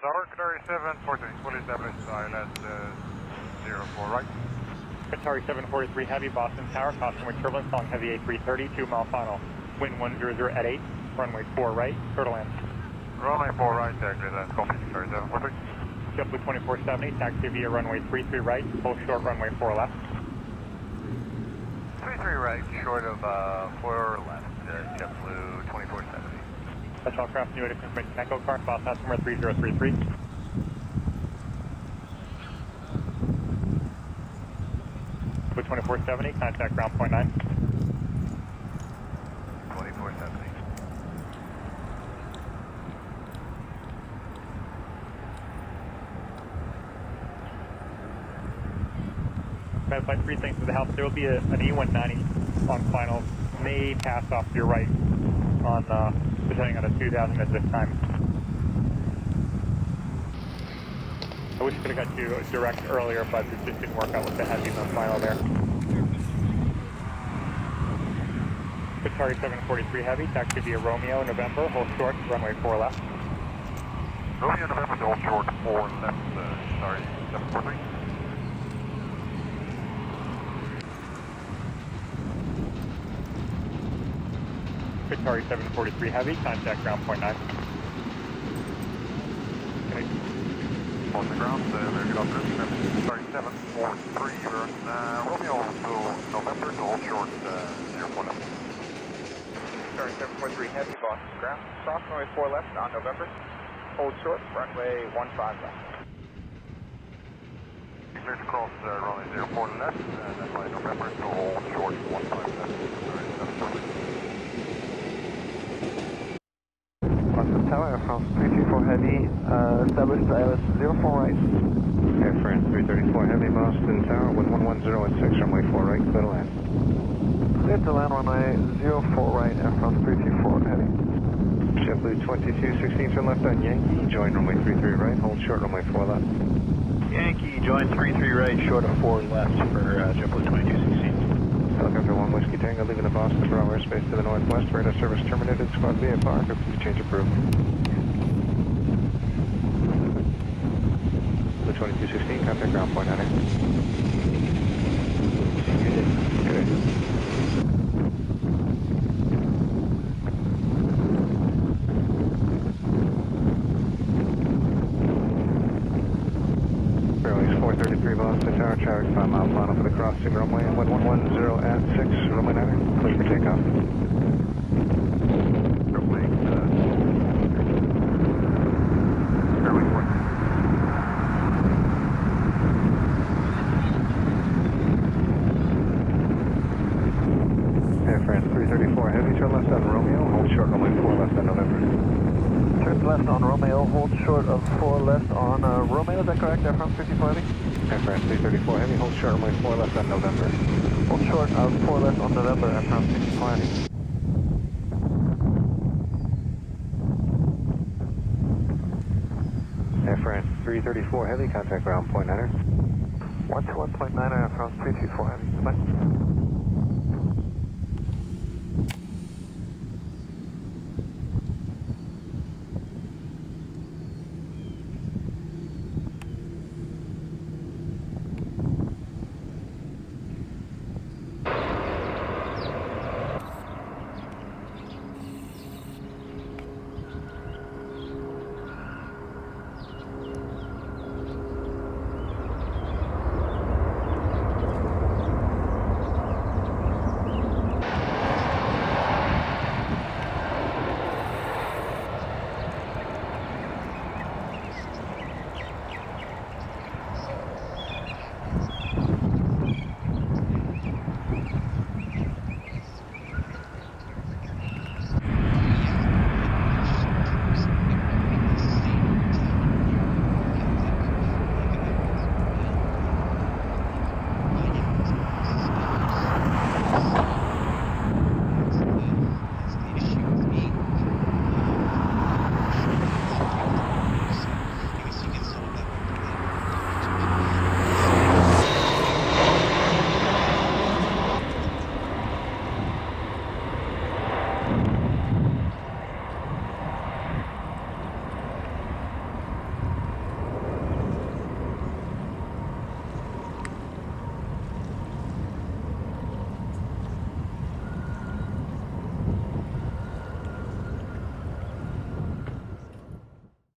Tower, Qatar A350-900, fully established ILS 04 right. Qatar A350-900 heavy, Boston Tower, caution wind turbulence, calling heavy A330, 2 mile final. Wind 100 at 8, runway 4 right, turtle land. Runway 4 right, clear that, copy, Qatar A350. JetBlue 2470, taxi via runway 33 right, full short runway 4 left. 33 right, short of 4 left, JetBlue 2470. Special aircraft, new information, Echo Car, file customer 3033. With 2470, contact ground point 9. 2470. Flight 3 things to the house. There will be an E190 on final. May pass off to your right on depending on the 2000 at this time. I wish I could have got you direct earlier, but it just didn't work out with the heavies on final there. Qatar A350 heavy, taxi via Romeo, November, hold short, runway 4 left. Romeo, November, hold short 4 left, sorry, 743. Qatar A350 heavy, contact ground point 9. On the ground, very good afternoon, sorry, 743, Romeo to November, to hold short 04 left. Qatar 743 heavy, Boston ground, cross runway 4 left on November, hold short, runway 15 left. Clear to cross runway 04 left, and then by November to hold short 15 left, sorry, 743. Boston Tower, Air France 334 heavy, established ILS 04 right. Air France 334 heavy, Boston Tower, wind 110 at 6, runway 4 right, clear to land. Clear to land runway 04 right, Air France 334 heavy. JetBlue 2216, turn left on Yankee, join runway 33 right, hold short runway 4 left. Yankee, join 33 right, short of 4 left for JetBlue 2216. Helicopter 1 Whiskey Tango, leaving the Boston Bravo airspace to the northwest, radar service terminated, squad VFR, change approved. The 2216, contact ground point 9. Good. Airways 433 Boston Tower, traffic 5 mile final for the crossing runway, and wind 110 at 6, runway 9, clear for takeoff. Air France 334 heavy, turn left on Romeo, hold short runway 4 left on November. Turn left on Romeo, hold short of 4 left on Romeo, is that correct, Air France 334 heavy? Air France 334 heavy, hold short runway 4 left on November. Hold short of 4 left on November, Air France 334 heavy. Air France 334 heavy, contact ground point 9. 121.9 Air France 334 heavy, bye.